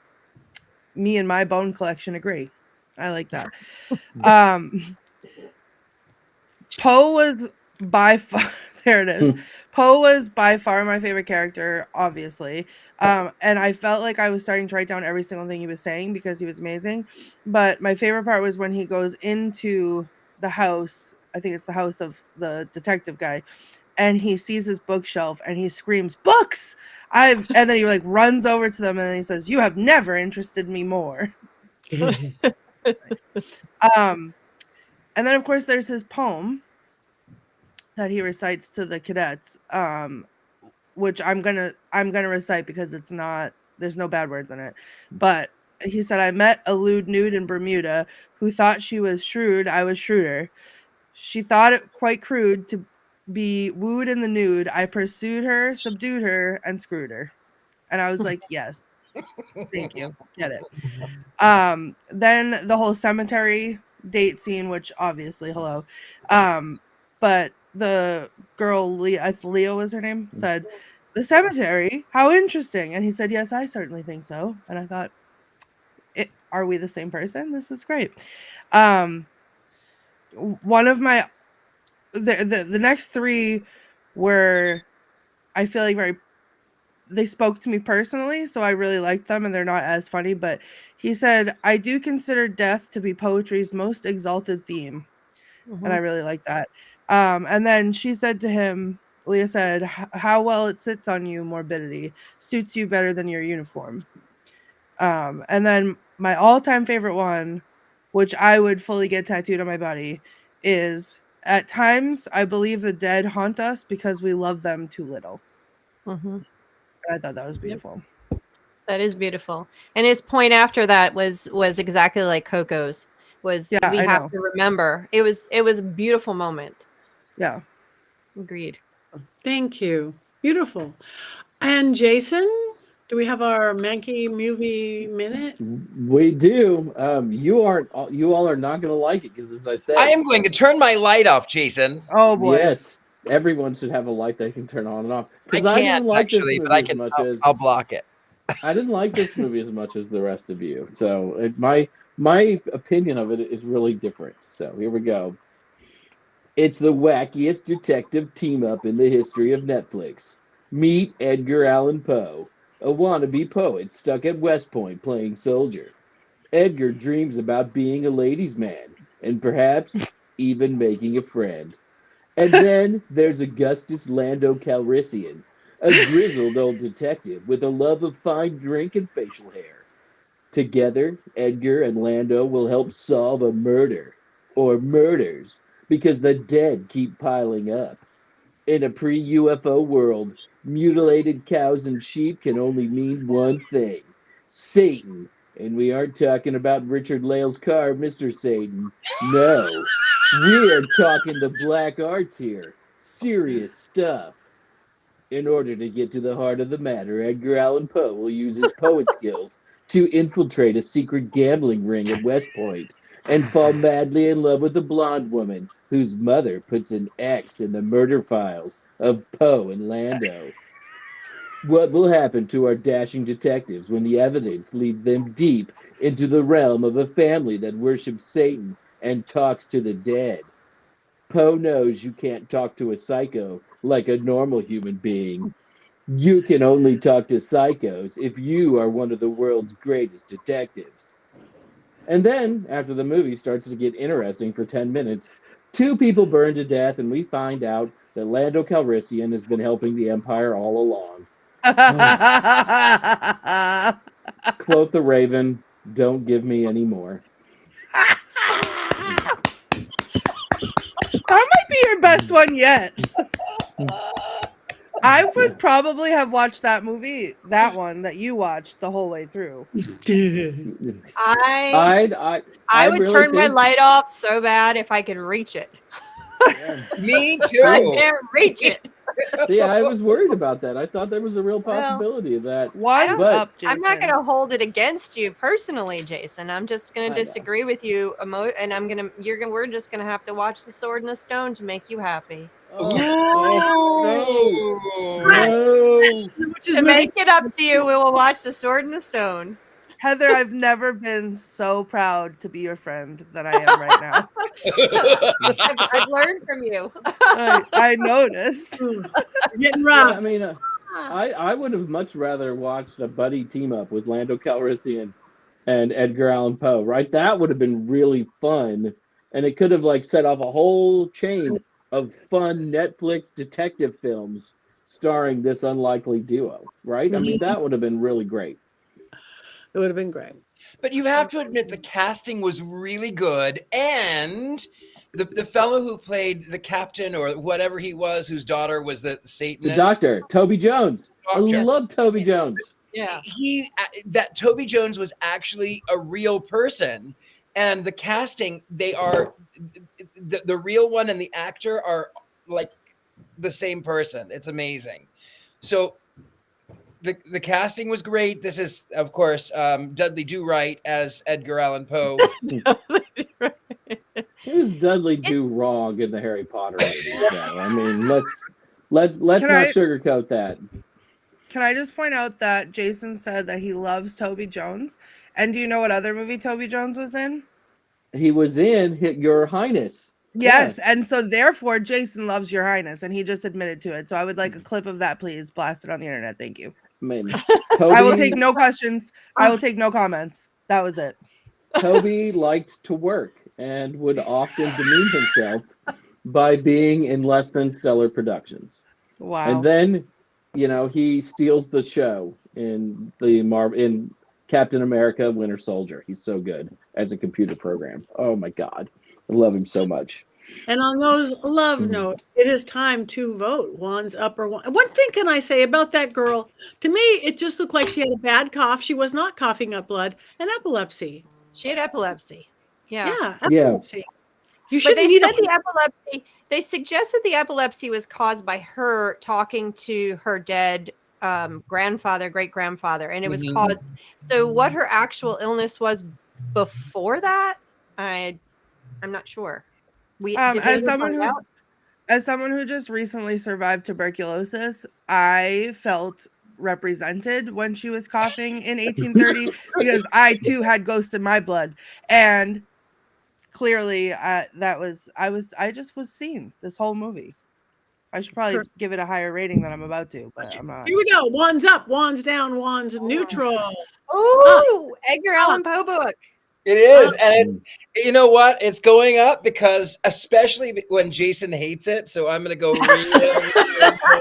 me and my bone collection agree. I like that. Poe was by far, there it is. Poe was by far my favorite character, obviously. And I felt like I was starting to write down every single thing he was saying because he was amazing. But my favorite part was when he goes into the house. I think it's the house of the detective guy. And he sees his bookshelf and he screams, books! And then he runs over to them and then he says, you have never interested me more. And then of course there's his poem that he recites to the cadets, which I'm gonna recite because there's no bad words in it. But he said, I met a lewd nude in Bermuda who thought she was shrewd, I was shrewder. She thought it quite crude to be wooed in the nude. I pursued her, subdued her, and screwed her. And I was like, yes, thank you, get it. Then the whole cemetery date scene, which obviously, hello. But the girl, Leo was her name, said, the cemetery, how interesting. And he said, yes, I certainly think so. And I thought, are we the same person? This is great. One of my the next three were, I feel like they spoke to me personally, so I really liked them, and they're not as funny. But he said, I do consider death to be poetry's most exalted theme. And I really like that. And then she said to him, Leah said, how well it sits on you, morbidity, suits you better than your uniform. And then my all-time favorite one, which I would fully get tattooed on my body, is, at times I believe the dead haunt us because we love them too little. I thought that was beautiful. Yep. That is beautiful. And his point after that was exactly like Coco's. We have to remember. It was a beautiful moment. Yeah. Agreed. Thank you. Beautiful. And Jason, do we have our Mankey movie minute? We do. You all are not going to like it because, as I said, I am going to turn my light off, Jason. Oh boy. Yes. everyone should have a light they can turn on and off. I Because I can't didn't like this actually, movie but I as can. much I'll, as I'll block it. I didn't like this movie as much as the rest of you. So my opinion of it is really different. So here we go. It's the wackiest detective team-up in the history of Netflix. Meet Edgar Allan Poe, a wannabe poet stuck at West Point playing soldier. Edgar dreams about being a ladies' man, and perhaps even making a friend. And then there's Augustus Lando Calrissian, a grizzled old detective with a love of fine drink and facial hair. Together, Edgar and Lando will help solve a murder, or murders, because the dead keep piling up. In a pre-UFO world, mutilated cows and sheep can only mean one thing: Satan. And we aren't talking about Richard-Lael's car, Mr. Satan. No, we're talking the black arts here. Serious stuff. In order to get to the heart of the matter, Edgar Allan Poe will use his poet skills to infiltrate a secret gambling ring at West Point and fall madly in love with a blonde woman whose mother puts an X in the murder files of Poe and Lando. What will happen to our dashing detectives when the evidence leads them deep into the realm of a family that worships Satan and talks to the dead? Poe knows you can't talk to a psycho like a normal human being. You can only talk to psychos if you are one of the world's greatest detectives. And then, after the movie starts to get interesting for 10 minutes, 2 people burn to death, and we find out that Lando Calrissian has been helping the Empire all along. Quote the Raven, don't give me any more. That might be your best one yet. I would probably have watched that movie, that one that you watched the whole way through. I would really turn my think- light off so bad if I could reach it. Me I too. can't reach it. See, I was worried about that. I thought there was a real possibility of that. One's But- up, Jason. I'm not going to hold it against you personally, Jason. I'm just going I to know. disagree with you, and we're just going to have to watch The Sword and the Stone to make you happy. Oh, no. Which is To movie- make it up to you, we will watch The Sword and the Stone. Heather, I've never been so proud to be your friend than I am right now. I've learned from you. I noticed. getting Yeah, rough. I mean, I would have much rather watched a buddy team up with Lando Calrissian and Edgar Allan Poe, right? That would have been really fun, and it could have like set off a whole chain of fun Netflix detective films starring this unlikely duo, right? I mean, that would have been really great. It would have been great. But you have to admit the casting was really good, and the fellow who played the captain or whatever he was, whose daughter was the Satanist. The doctor, Toby Jones. Doctor. I love Toby Jones. Yeah. That Toby Jones was actually a real person, and the casting, they are the real one and the actor are like the same person. It's amazing. So the casting was great. This is, of course, Dudley Do-Right as Edgar Allan Poe. Who's Dudley Do Wrong in the Harry Potter movies, though? I mean, let's not sugarcoat that. Can I just point out that Jason said that he loves Toby Jones? And do you know what other movie Toby Jones was in? He was in Your Highness. Yes, and so therefore Jason loves Your Highness, and he just admitted to it. So I would like a clip of that, please. Blast it on the internet. Thank you. I mean, I will take no questions. I will take no comments. That was it. Toby liked to work and would often demean himself by being in less than stellar productions. Wow. And then, he steals the show in in Captain America: Winter Soldier. He's so good as a computer program. Oh my God, I love him so much. And on those love notes, it is time to vote. One's up or one. One thing can I say about that girl? To me, it just looked like she had a bad cough. She was not coughing up blood and epilepsy. She had epilepsy. Yeah. Yeah, Yeah. epilepsy. You But shouldn't they need said a the epilepsy, they suggested the epilepsy was caused by her talking to her dead grandfather, great grandfather, and it was caused. So what her actual illness was before that, I'm not sure. As someone As someone who just recently survived tuberculosis, I felt represented when she was coughing in 1830 because I too had ghosts in my blood, and clearly I just was seen this whole movie. I should probably give it a higher rating than I'm about to, but I'm not. Here we go. Wands up, wands down, wands neutral. Oh, Edgar Allan Poe book. It is, and it's, you know what? It's going up because, especially when Jason hates it. So I'm gonna go read it.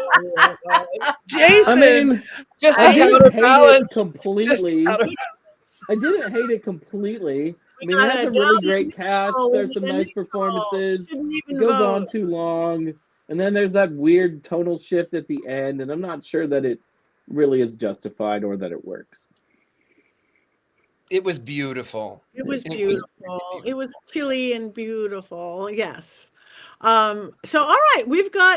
Jason, I mean, just I to didn't counterbalance. hate it completely. I didn't hate it completely. I mean, it has a really great cast. There's some nice performances. It goes on too long, and then there's that weird tonal shift at the end, and I'm not sure that it really is justified or that it works. It was beautiful. It was beautiful. It was chilly and beautiful. Yes. So, all right,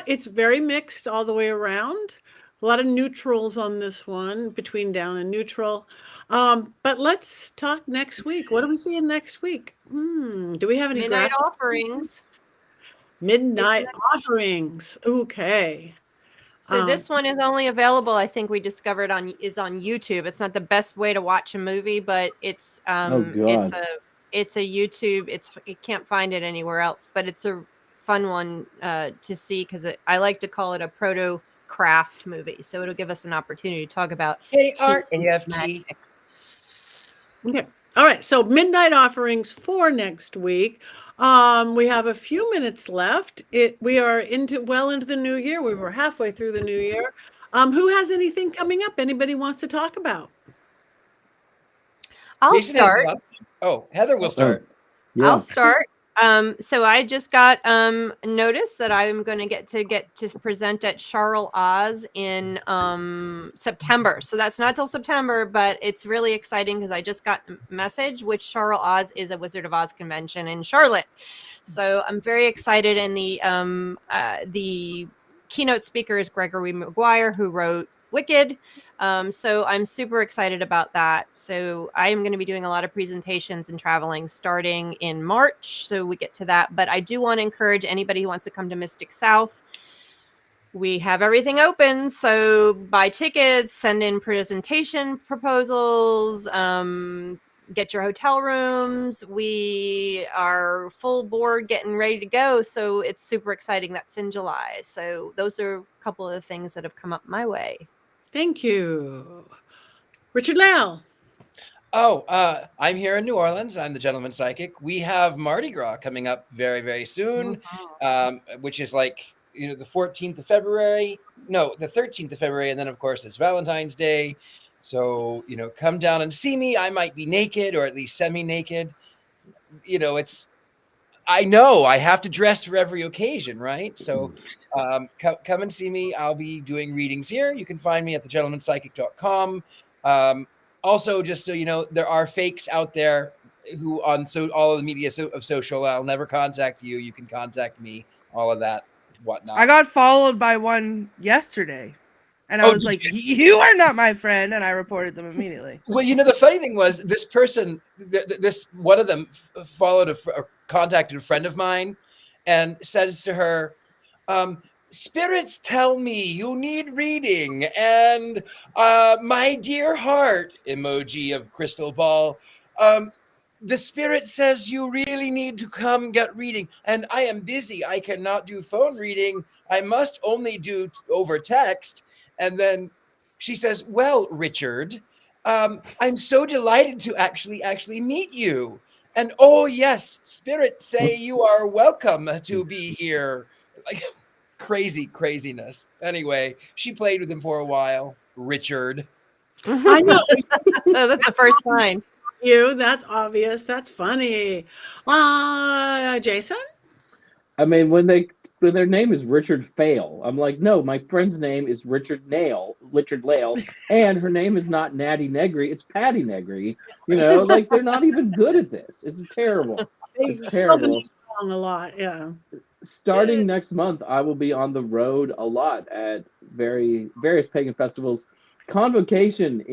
it's very mixed all the way around. A lot of neutrals on this one, between down and neutral. But let's talk next week. What are we seeing next week? Do we have any Midnight Offerings? Midnight Offerings. Okay. So this one is only available, I think we discovered is on YouTube. It's not the best way to watch a movie, but it's it's a YouTube. You can't find it anywhere else, but it's a fun one to see because I like to call it a proto craft movie. So it'll give us an opportunity to talk about ARAFT. Okay. All right. So Midnight Offerings for next week. We have a few minutes left. We are well into the new year. We were halfway through the new year. Who has anything coming up? Anybody wants to talk about? I'll start. Oh, Heather will start. Yeah. I'll start. So I just got notice that I'm going to get to present at Charles Oz in September. So that's not till September, but it's really exciting because I just got a message, which Charles Oz is a Wizard of Oz convention in Charlotte. So I'm very excited. And the keynote speaker is Gregory Maguire, who wrote Wicked. So I'm super excited about that. So I am going to be doing a lot of presentations and traveling starting in March. So we get to that. But I do want to encourage anybody who wants to come to Mystic South. We have everything open. So buy tickets, send in presentation proposals, get your hotel rooms. We are full board getting ready to go. So it's super exciting. That's in July. So those are a couple of the things that have come up my way. Thank you. Richard-Lael. Oh, I'm here in New Orleans. I'm the Gentleman Psychic. We have Mardi Gras coming up very, very soon, which is like, the 14th of February. No, the 13th of February. And then, of course, it's Valentine's Day. So, come down and see me. I might be naked or at least semi-naked. I know I have to dress for every occasion, right? So come and see me. I'll be doing readings here. You can find me at thegentlemanpsychic.com. Also, just so you know, there are fakes out there who on all of the media of social. I'll never contact you. You can contact me, all of that, whatnot. I got followed by one yesterday. And I was like, you are not my friend. And I reported them immediately. Well, the funny thing was this person, one of them followed contacted a friend of mine and says to her, spirits tell me you need reading. And my dear heart, emoji of crystal ball. The spirit says you really need to come get reading. And I am busy. I cannot do phone reading. I must only do over text. And then she says, well, Richard, I'm so delighted to actually meet you. And oh, yes, spirits say you are welcome to be here. Like craziness. Anyway, she played with him for a while. Richard. I know. That's the first sign. That's obvious. That's funny. Jason? I mean, when their name is Richard-Lael, I'm like, no, my friend's name is Richard-Lael, and her name is not Patti Negri, it's Patti Negri. Like they're not even good at this. It's terrible. It's terrible. A lot, yeah. Starting next month, I will be on the road a lot at various pagan festivals. Convocation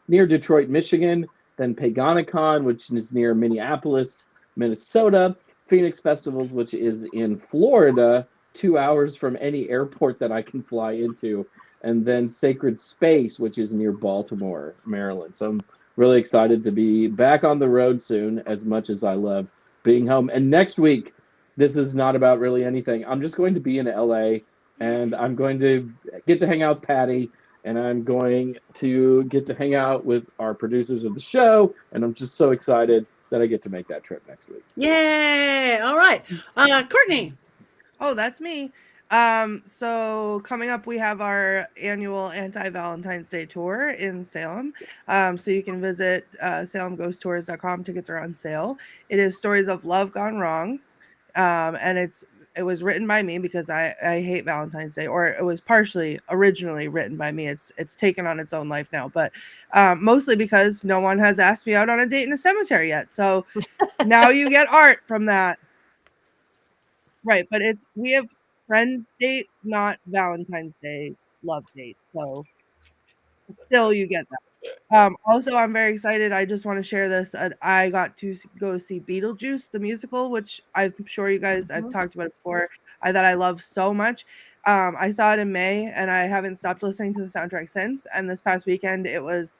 near Detroit, Michigan, then Paganicon, which is near Minneapolis, Minnesota. Phoenix Festivals, which is in Florida, 2 hours from any airport that I can fly into, and then Sacred Space, which is near Baltimore, Maryland. So I'm really excited to be back on the road soon, as much as I love being home. And next week, this is not about really anything. I'm just going to be in LA, and I'm going to get to hang out with Patti, and I'm going to get to hang out with our producers of the show, and I'm just so excited that I get to make that trip next week. Yay! All right. Courtney. Oh, that's me. So coming up, we have our annual anti-Valentine's Day tour in Salem. So you can visit salemghosttours.com. Tickets are on sale. It is stories of love gone wrong. And it was written by me because I hate Valentine's Day, or it was partially originally written by me. It's taken on its own life now, but mostly because no one has asked me out on a date in a cemetery yet. So now you get art from that. Right, but we have friend date, not Valentine's Day love date. So still you get that. Also, I'm very excited. I just want to share this. I got to go see Beetlejuice, the musical, which I'm sure you guys, I've talked about it before, that I love so much. I saw it in May, and I haven't stopped listening to the soundtrack since. And this past weekend, it was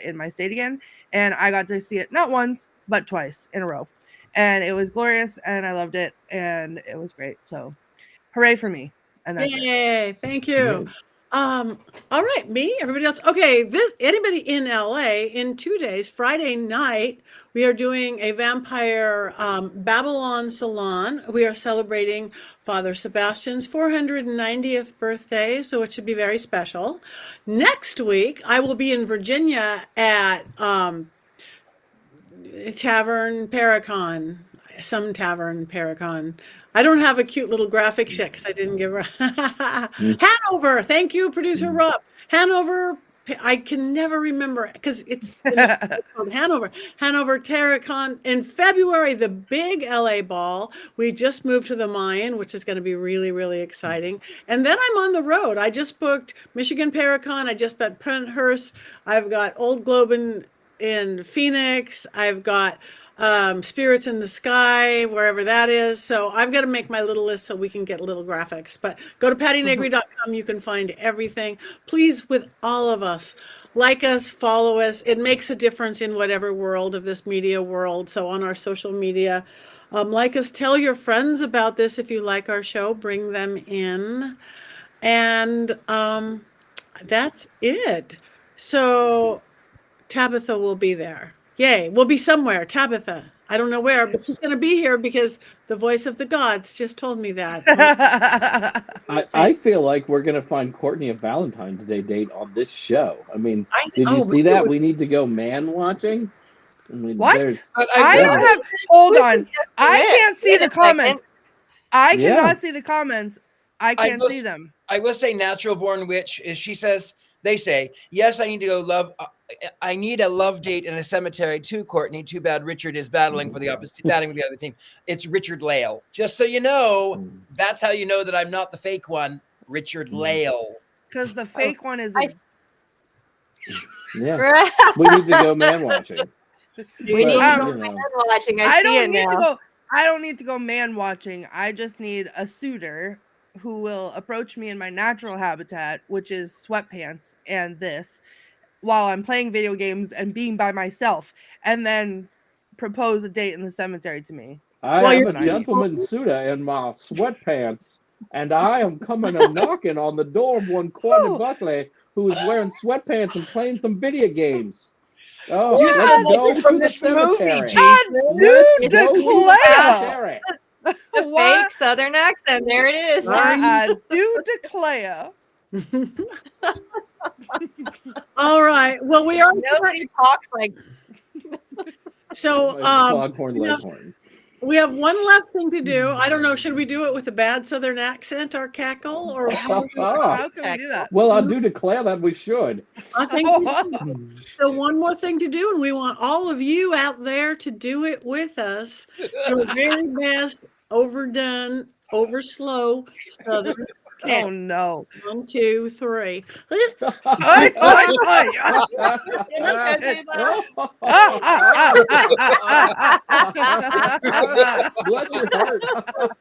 in my state again. And I got to see it not once, but twice in a row. And it was glorious, and I loved it, and it was great. So hooray for me. And that's Yay, thank you. All right, me, everybody else. Okay, anybody in LA in 2 days, Friday night, we are doing a vampire Babylon Salon. We are celebrating Father Sebastian's 490th birthday, so it should be very special. Next week, I will be in Virginia at Tavern Paracon, some Tavern Paracon. I don't have a cute little graphic yet because I didn't give her. Hanover. Thank you, producer Rob. Hanover. I can never remember because it's called Hanover. Hanover Terracon in February, the big LA ball. We just moved to the Mayan, which is going to be really, really exciting. And then I'm on the road. I just booked Michigan Paracon. I just booked Penthurst. I've got Old Globe in Phoenix. I've got Spirits in the Sky, wherever that is. So I've got to make my little list so we can get little graphics. But go to pattinegri.com. You can find everything. Please, with all of us, like us, follow us. It makes a difference in whatever world of this media world. So on our social media, like us, tell your friends about this. If you like our show, bring them in. And that's it. So Tabitha will be there. Yay, we'll be somewhere. Tabitha. I don't know where, but she's going to be here because the voice of the gods just told me that. I feel like we're going to find Courtney a Valentine's Day date on this show. I mean, did you see that? We need to go man watching. I mean, what? I don't have. Hold on. I can't see the comments. I cannot see the comments. I can't see them. I will say, Natural Born Witch is. She says. They say, yes, I need to go love. I need a love date in a cemetery too, Courtney. Too bad Richard is battling for the opposite, battling with the other team. It's Richard-Lael. Just so you know, that's how you know that I'm not the fake one, Richard-Lael. Because the fake one is. Yeah, we need to go man watching. We need to go man watching. I don't need to go man watching. I just need a suitor who will approach me in my natural habitat, which is sweatpants and this, while I'm playing video games and being by myself, and then propose a date in the cemetery to me. I am a gentleman suitor in my sweatpants, and I am coming and knocking on the door of one Courtney Buckley, who is wearing sweatpants and playing some video games. Oh, let's go from the cemetery. The fake Southern accent. There it is. I do declare. All right. Well, we are. Nobody talks like. So, we have one last thing to do. I don't know. Should we do it with a bad Southern accent or cackle, or how can we do that? Well, I do declare that we should. I think so. One more thing to do, and we want all of you out there to do it with us. Your very best, overdone, over slow Southern. Oh no! 1, 2, 3. Bless your heart.